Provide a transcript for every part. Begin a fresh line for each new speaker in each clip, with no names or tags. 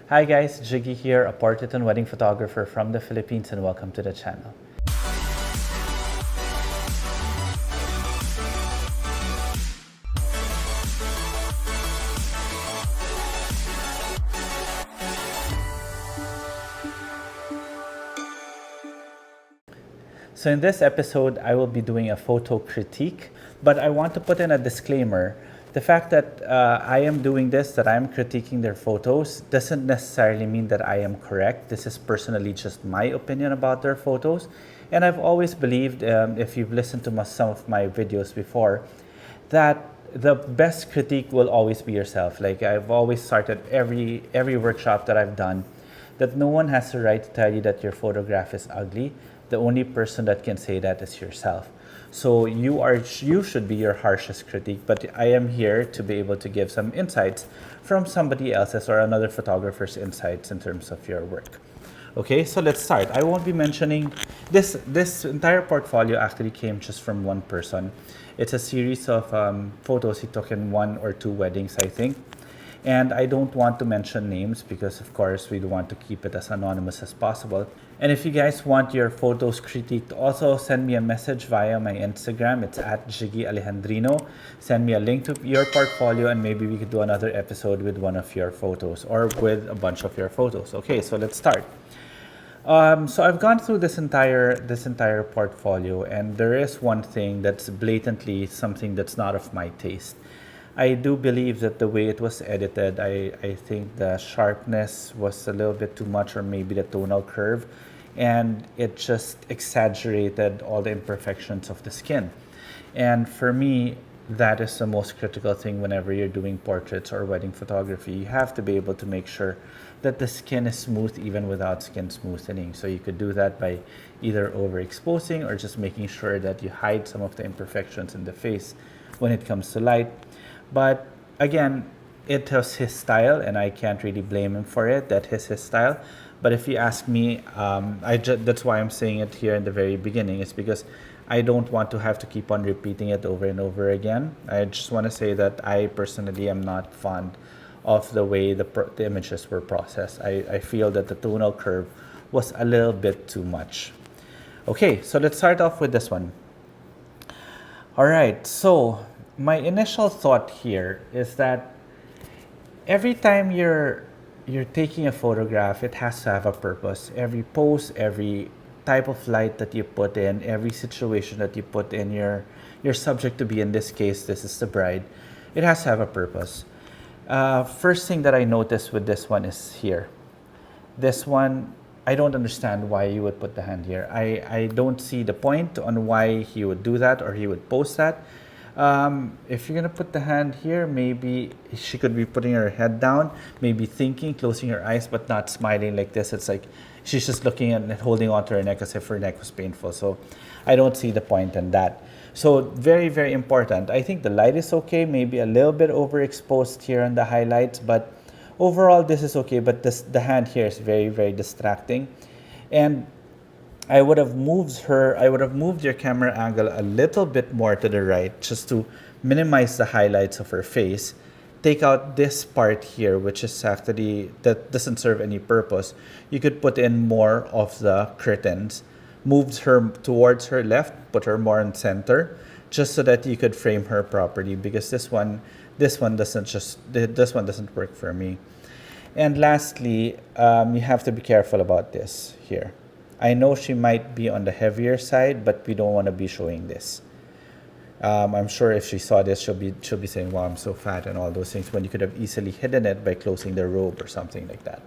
Hi guys, Jiggie here, a portrait and wedding photographer from the Philippines, and welcome to the channel. So in this episode, I will be doing a photo critique, but I want to put in a disclaimer. The fact that I am doing this, that I'm critiquing their photos, doesn't necessarily mean that I am correct. This is personally just my opinion about their photos. And I've always believed, if you've listened to some of my videos before, that the best critique will always be yourself. Like I've always started every workshop that I've done, that no one has the right to tell you that your photograph is ugly. The only person that can say that is yourself. So you should be your harshest critic, but I am here to be able to give some insights from somebody else's or another photographer's insights in terms of your work. Okay, so let's start. I won't be mentioning this entire portfolio actually came just from one person. It's a series of photos he took in 1 or 2 weddings, I think. And I don't want to mention names because, of course, we want to keep it as anonymous as possible. And if you guys want your photos critiqued, also send me a message via my Instagram. It's at Jiggie Alejandrino. Send me a link to your portfolio and maybe we could do another episode with one of your photos or with a bunch of your photos. Okay, so let's start. So I've gone through this entire portfolio, and there is one thing that's blatantly something that's not of my taste. I do believe that the way it was edited, I think the sharpness was a little bit too much, or maybe the tonal curve, and it just exaggerated all the imperfections of the skin. And for me, that is the most critical thing whenever you're doing portraits or wedding photography. You have to be able to make sure that the skin is smooth even without skin smoothening. So you could do that by either overexposing or just making sure that you hide some of the imperfections in the face when it comes to light. But again, it was his style, and I can't really blame him for it. That is his style. But if you ask me, that's why I'm saying it here in the very beginning. It's because I don't want to have to keep on repeating it over and over again. I just want to say that I personally am not fond of the way the images were processed. I feel that the tonal curve was a little bit too much. Okay, so let's start off with this one. All right, so my initial thought here is that every time you're taking a photograph, it has to have a purpose. Every pose, every type of light that you put in, every situation that you put in your subject to be, in this case, this is the bride, it has to have a purpose. First thing that I noticed with this one is here. This one, I don't understand why you would put the hand here. I don't see the point on why he would do that or he would post that. If you're gonna put the hand here, maybe she could be putting her head down, maybe thinking, closing her eyes, but not smiling like this. It's like she's just looking and holding onto her neck as if her neck was painful. So I don't see the point in that. So very, very important. I think the light is okay, maybe a little bit overexposed here on the highlights, but overall this is okay. But the hand here is very, very distracting. And I would have moved your camera angle a little bit more to the right just to minimize the highlights of her face. Take out this part here, which is actually, that doesn't serve any purpose. You could put in more of the curtains. Moved her towards her left, put her more in center, just so that you could frame her properly, because this one doesn't work for me. And lastly, you have to be careful about this here. I know she might be on the heavier side, but we don't want to be showing this. I'm sure if she saw this, she'll be saying, "Wow, I'm so fat," and all those things, when you could have easily hidden it by closing the robe or something like that.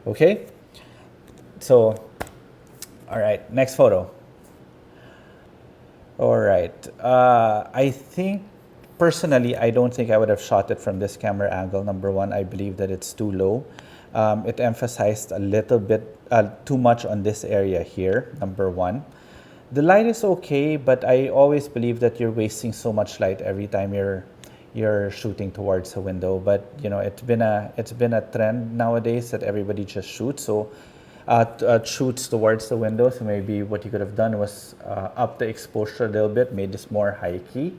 Okay? So, all right, next photo. All right. I think, personally, I don't think I would have shot it from this camera angle. Number one, I believe that it's too low. It emphasized a little bit too much on this area here, number one. The light is okay, but I always believe that you're wasting so much light every time you're shooting towards a window. But you know, it's been a trend nowadays that everybody just shoots shoots towards the window. So maybe what you could have done was up the exposure a little bit, made this more high key.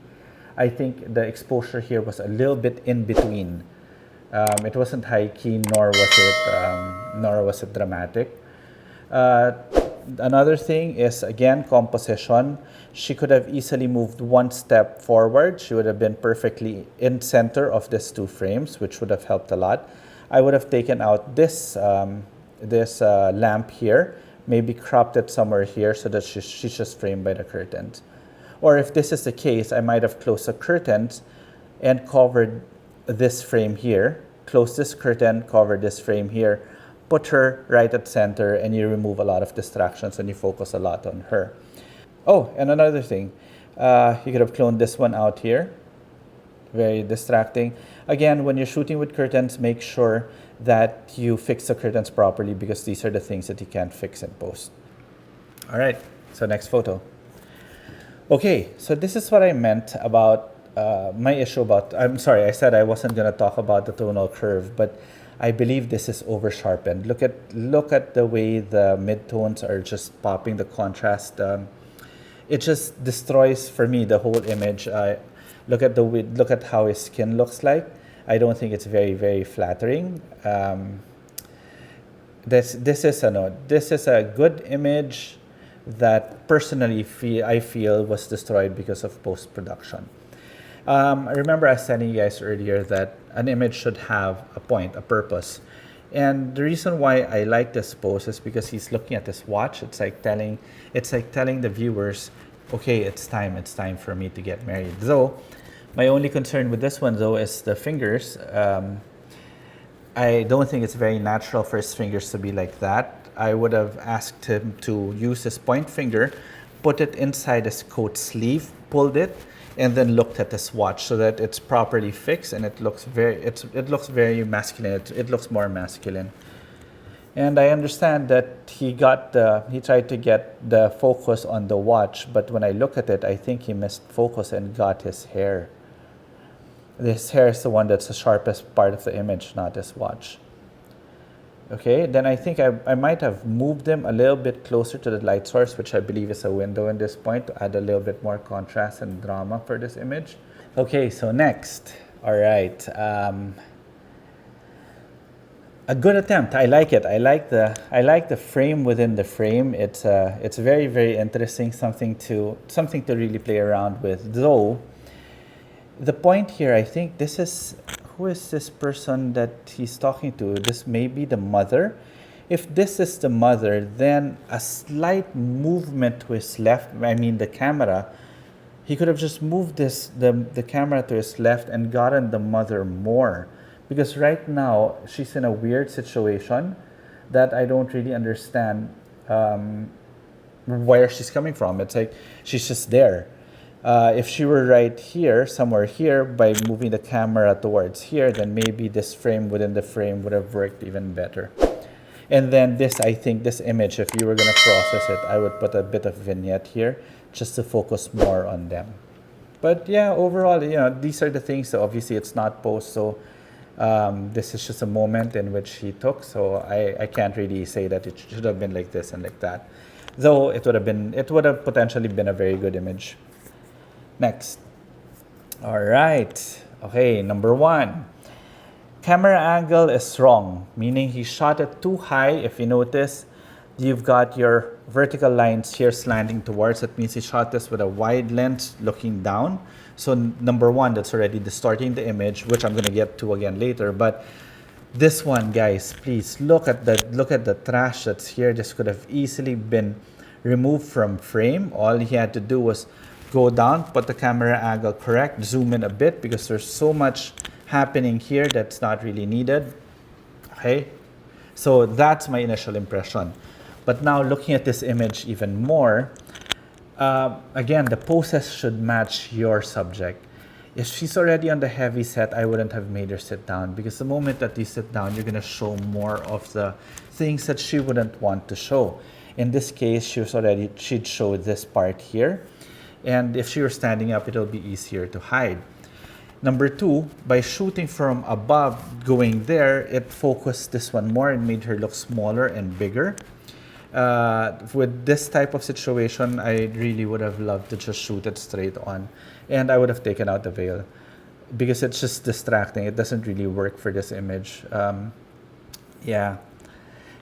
I think the exposure here was a little bit in between It wasn't high key, nor was it dramatic. Another thing is, again, composition. She could have easily moved one step forward. She would have been perfectly in center of these two frames, which would have helped a lot. I would have taken out this lamp here, maybe cropped it somewhere here so that she's just framed by the curtains. Or if this is the case, I might have closed the curtains and covered this frame here, close this curtain, cover this frame here, put her right at center, and you remove a lot of distractions and you focus a lot on her. Oh, and another thing, you could have cloned this one out here. Very distracting. Again, when you're shooting with curtains, make sure that you fix the curtains properly, because these are the things that you can't fix in post. All right, so next photo. Okay, so this is what I meant about my issue about, I'm sorry, I said I wasn't going to talk about the tonal curve, but I believe this is over sharpened. Look at the way the midtones are just popping, the contrast. It just destroys for me the whole image. Look at how his skin looks like. I don't think it's very, very flattering. This is a good image that personally I feel was destroyed because of post-production. I remember I was telling you guys earlier that an image should have a point, a purpose. And the reason why I like this pose is because he's looking at his watch. It's like telling the viewers, okay, it's time for me to get married. Though, my only concern with this one though is the fingers. I don't think it's very natural for his fingers to be like that. I would have asked him to use his point finger, put it inside his coat sleeve, pulled it, and then looked at his watch so that it's properly fixed and it looks very masculine. It looks more masculine. And I understand that he tried to get the focus on the watch, but when I look at it, I think he missed focus and got his hair. This hair is the one that's the sharpest part of the image, not his watch. Okay, then I think I might have moved them a little bit closer to the light source, which I believe is a window in this point, to add a little bit more contrast and drama for this image. Okay, so next. All right. A good attempt. I like it. I like the frame within the frame. It's very, very interesting, something to really play around with. Though the point here, I think this is, who is this person that he's talking to? This may be the mother. If this is the mother, then a slight movement to his left, I mean the camera, he could have just moved the camera to his left and gotten the mother more. Because right now, she's in a weird situation that I don't really understand where she's coming from. It's like she's just there. If she were right here, somewhere here, by moving the camera towards here, then maybe this frame within the frame would have worked even better. And then I think this image, if you were going to process it, I would put a bit of vignette here just to focus more on them. But yeah, overall, these are the things. So obviously it's not post, so this is just a moment in which he took. So I can't really say that it should have been like this and like that. Though it would have potentially been a very good image. Next. All right. Okay, number 1. Camera angle is wrong, meaning he shot it too high. If you notice, you've got your vertical lines here slanting towards. That means he shot this with a wide lens looking down. So number 1, that's already distorting the image, which I'm going to get to again later. But this one, guys, please look at the trash that's here. This could have easily been removed from frame. All he had to do was go down, put the camera angle correct, zoom in a bit, because there's so much happening here that's not really needed. Okay, so that's my initial impression. But now looking at this image even more, again, the poses should match your subject. If she's already on the heavy set, I wouldn't have made her sit down, because the moment that you sit down, you're going to show more of the things that she wouldn't want to show. In this case, she'd show this part here. And if she were standing up, it'll be easier to hide. Number 2, by shooting from above, going there, it focused this one more and made her look smaller and bigger. With this type of situation, I really would have loved to just shoot it straight on. And I would have taken out the veil. because it's just distracting. It doesn't really work for this image. Yeah.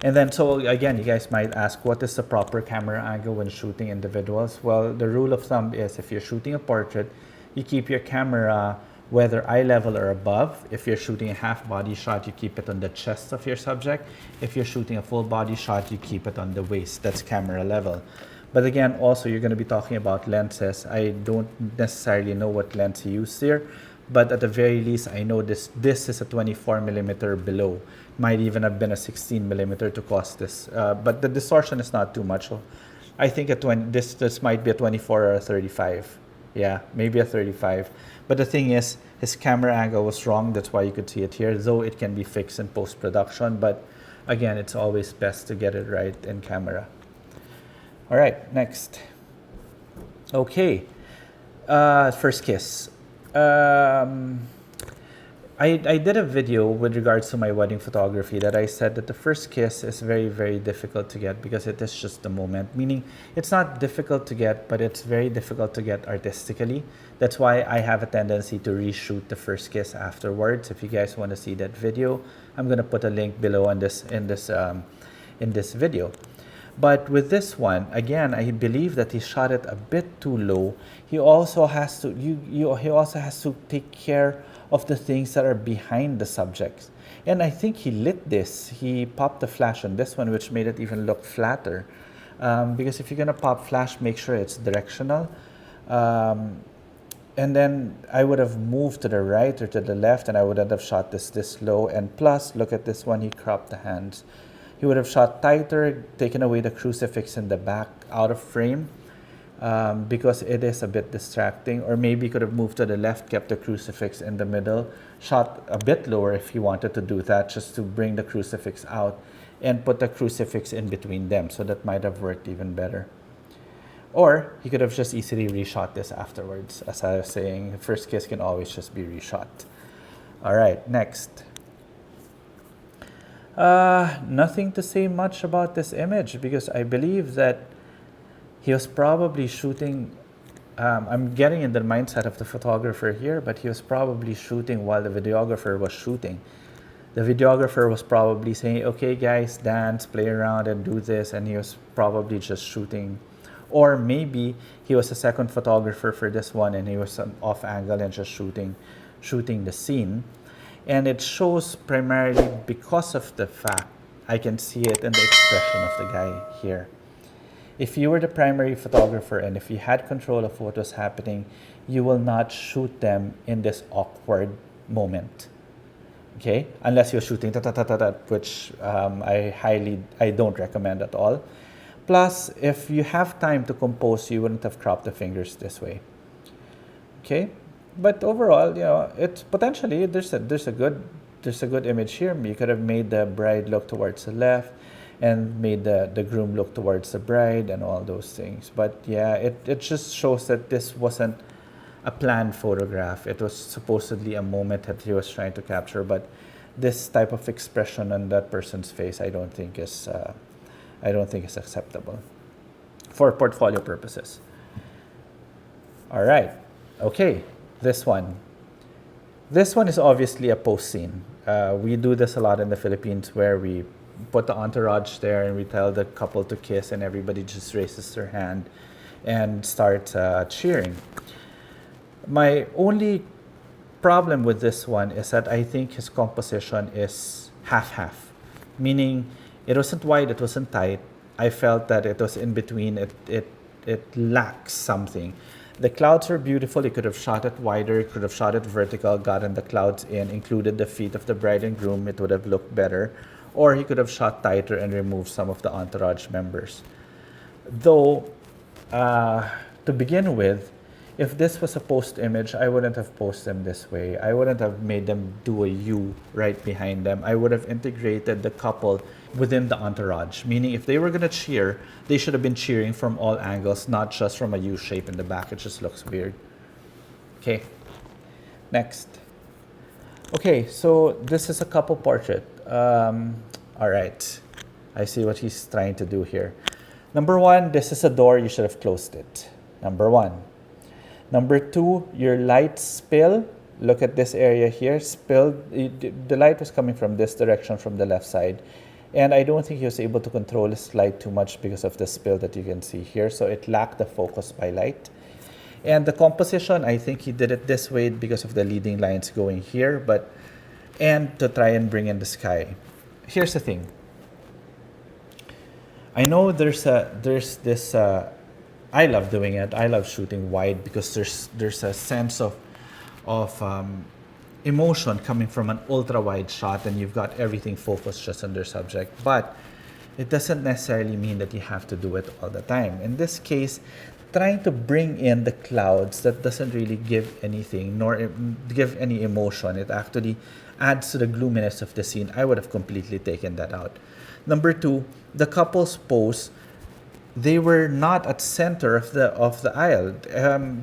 And then, so again, you guys might ask, what is the proper camera angle when shooting individuals? Well, the rule of thumb is if you're shooting a portrait, you keep your camera whether eye level or above. If you're shooting a half body shot, you keep it on the chest of your subject. If you're shooting a full body shot, you keep it on the waist. That's camera level. But again, also, you're going to be talking about lenses. I don't necessarily know what lens you use here, but at the very least, I know this is a 24 millimeter below. Might even have been a 16 millimeter to cost this, but the distortion is not too much. So I think this might be a 24 or a 35. Yeah, maybe a 35. But the thing is, his camera angle was wrong. That's why you could see it here, though it can be fixed in post-production. But again, it's always best to get it right in camera. All right, next. Okay, first kiss. I did a video with regards to my wedding photography that I said that the first kiss is very, very difficult to get because it is just the moment. Meaning, it's not difficult to get, but it's very difficult to get artistically. That's why I have a tendency to reshoot the first kiss afterwards. If you guys want to see that video, I'm going to put a link below in this video. But with this one, again, I believe that he shot it a bit too low. He also has to he also has to take care of the things that are behind the subjects. And I think he lit this. He popped the flash on this one, which made it even look flatter. Because if you're gonna pop flash, make sure it's directional. And then I would have moved to the right or to the left, and I would have shot this low. And plus, look at this one, he cropped the hands. He would have shot tighter, taken away the crucifix in the back out of frame, because it is a bit distracting. Or maybe he could have moved to the left, kept the crucifix in the middle, shot a bit lower if he wanted to do that, just to bring the crucifix out, and put the crucifix in between them. So that might have worked even better. Or he could have just easily reshot this afterwards. As I was saying, the first kiss can always just be reshot. All right, next. Nothing to say much about this image because I believe that he was probably shooting, I'm getting in the mindset of the photographer here, but he was probably shooting while the videographer was shooting. The videographer was probably saying, okay guys, dance, play around and do this, and he was probably just shooting. Or maybe he was a second photographer for this one and he was off angle and just shooting the scene. And it shows primarily because of the fact I can see it in the expression of the guy here. If you were the primary photographer and if you had control of what was happening, you will not shoot them in this awkward moment. Okay? Unless you're shooting which I don't recommend at all. Plus, if you have time to compose, you wouldn't have cropped the fingers this way. Okay? But overall, you know, it's potentially there's a good image here. You could have made the bride look towards the left and made the groom look towards the bride and all those things. But yeah, it just shows that this wasn't a planned photograph. It was supposedly a moment that he was trying to capture, but this type of expression on that person's face, I don't think is acceptable for portfolio purposes. All right, okay. This one is obviously a post scene. We do this a lot in the Philippines where we put the entourage there and we tell the couple to kiss and everybody just raises their hand and starts cheering. My only problem with this one is that I think his composition is half-half, meaning it wasn't wide, it wasn't tight. I felt that it was in between. It lacks something. The clouds were beautiful. He could have shot it wider, could have shot it vertical, gotten the clouds in, included the feet of the bride and groom. It would have looked better. Or he could have shot tighter and removed some of the entourage members. Though, to begin with, if this was a post image, I wouldn't have posted them this way. I wouldn't have made them do a U right behind them. I would have integrated the couple within the entourage, meaning if they were going to cheer, they should have been cheering from all angles, not just from a U shape in the back. It just looks weird. Okay, next. Okay, so this is a couple portrait. All right, I see what he's trying to do here. Number one, this is a door. You should have closed it. Number one. Number two, your light spill, Look at this area here, spilled. The light was coming from this direction from the left side. And I don't think he was able to control his light too much because of the spill that you can see here. So it lacked the focus by light. And the composition, I think he did it this way because of the leading lines going here, and to try and bring in the sky. Here's the thing. I know there's this, I love doing it. I love shooting wide because there's a sense of emotion coming from an ultra wide shot, and you've got everything focused just on their subject. But it doesn't necessarily mean that you have to do it all the time. In this case, trying to bring in the clouds, that doesn't really give anything, nor give any emotion. It actually adds to the gloominess of the scene. I would have completely taken that out. Number two, the couple's pose, they were not at center of the aisle.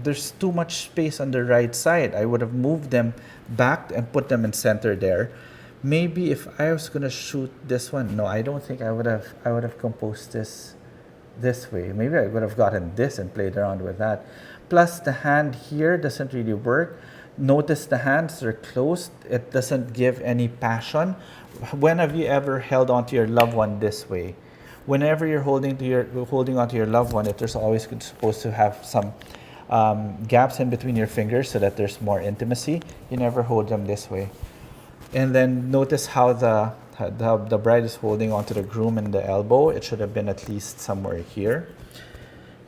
There's too much space on the right side. I would have moved them back and put them in center there. Maybe if I was gonna shoot this one, no, I don't think I would have composed this way. Maybe I would have gotten this and played around with that. Plus the hand here doesn't really work. Notice the hands are closed. It doesn't give any passion. When have you ever held onto your loved one this way? Whenever you're holding onto your loved one, there's always supposed to have some gaps in between your fingers so that there's more intimacy. You never hold them this way. And then notice how the bride is holding onto the groom in the elbow. It should have been at least somewhere here.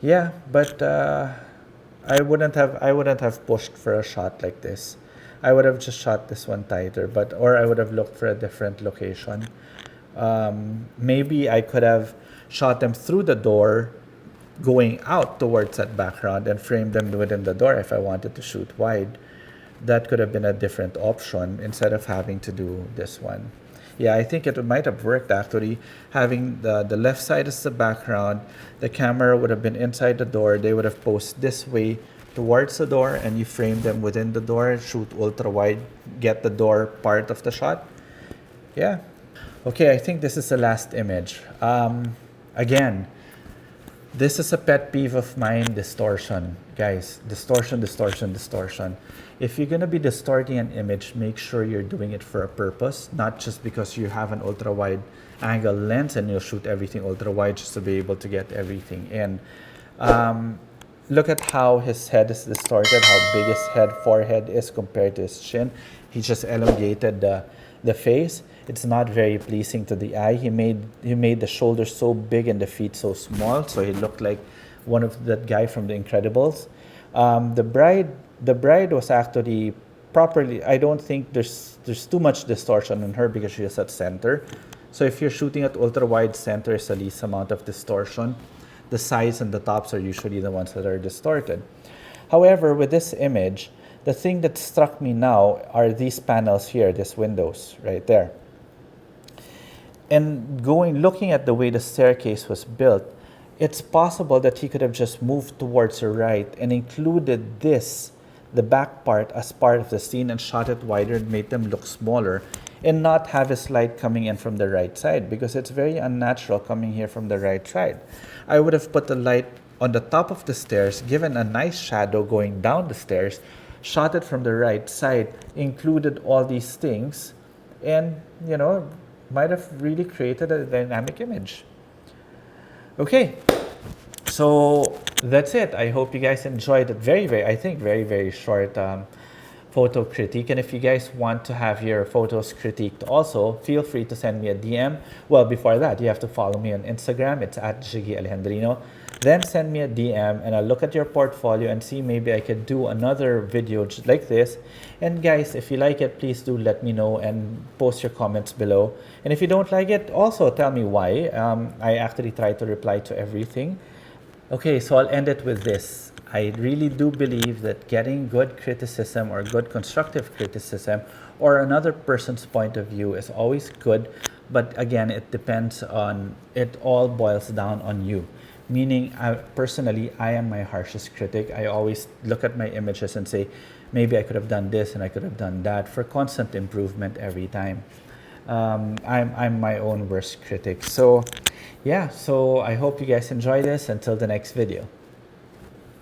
Yeah, but I wouldn't have pushed for a shot like this. I would have just shot this one tighter, or I would have looked for a different location. Maybe I could have shot them through the door, going out towards that background, and framed them within the door if I wanted to shoot wide. That could have been a different option instead of having to do this one. Yeah, I think it might have worked actually. Having the left side as the background, the camera would have been inside the door. They would have posed this way towards the door, and you frame them within the door, shoot ultra wide, get the door part of the shot. Yeah. Okay, I think this is the last image. Again, this is a pet peeve of mine, distortion. Guys, distortion. If you're going to be distorting an image, make sure you're doing it for a purpose, not just because you have an ultra wide angle lens and you'll shoot everything ultra wide just to be able to get everything in. Look at how his head is distorted, how big his forehead is compared to his chin. He just elongated the face. It's not very pleasing to the eye. He made the shoulders so big and the feet so small, so he looked like one of that guy from The Incredibles. The bride was actually properly. I don't think there's too much distortion on her because she is at center. So if you're shooting at ultra wide, center is the least amount of distortion. The sides and the tops are usually the ones that are distorted. However, with this image, the thing that struck me now are these panels here, these windows right there. And looking at the way the staircase was built, it's possible that he could have just moved towards the right and included the back part, as part of the scene and shot it wider and made them look smaller, and not have his light coming in from the right side, because it's very unnatural coming here from the right side. I would have put the light on the top of the stairs, given a nice shadow going down the stairs, shot it from the right side, included all these things, and might have really created a dynamic image. Okay, so that's it. I hope you guys enjoyed it. Very, very short photo critique. And if you guys want to have your photos critiqued also, feel free to send me a DM. Well, before that, you have to follow me on Instagram. It's at Jiggie Alejandrino. Then send me a DM and I'll look at your portfolio and see maybe I could do another video just like this. And guys, if you like it, please do let me know and post your comments below. And if you don't like it, also tell me why. I actually try to reply to everything. Okay, so I'll end it with this. I really do believe that getting good criticism or good constructive criticism or another person's point of view is always good. But again, it all boils down on you. Meaning, personally, I am my harshest critic. I always look at my images and say, maybe I could have done this and I could have done that, for constant improvement every time. I'm my own worst critic. So yeah, so I hope you guys enjoy this. Until the next video.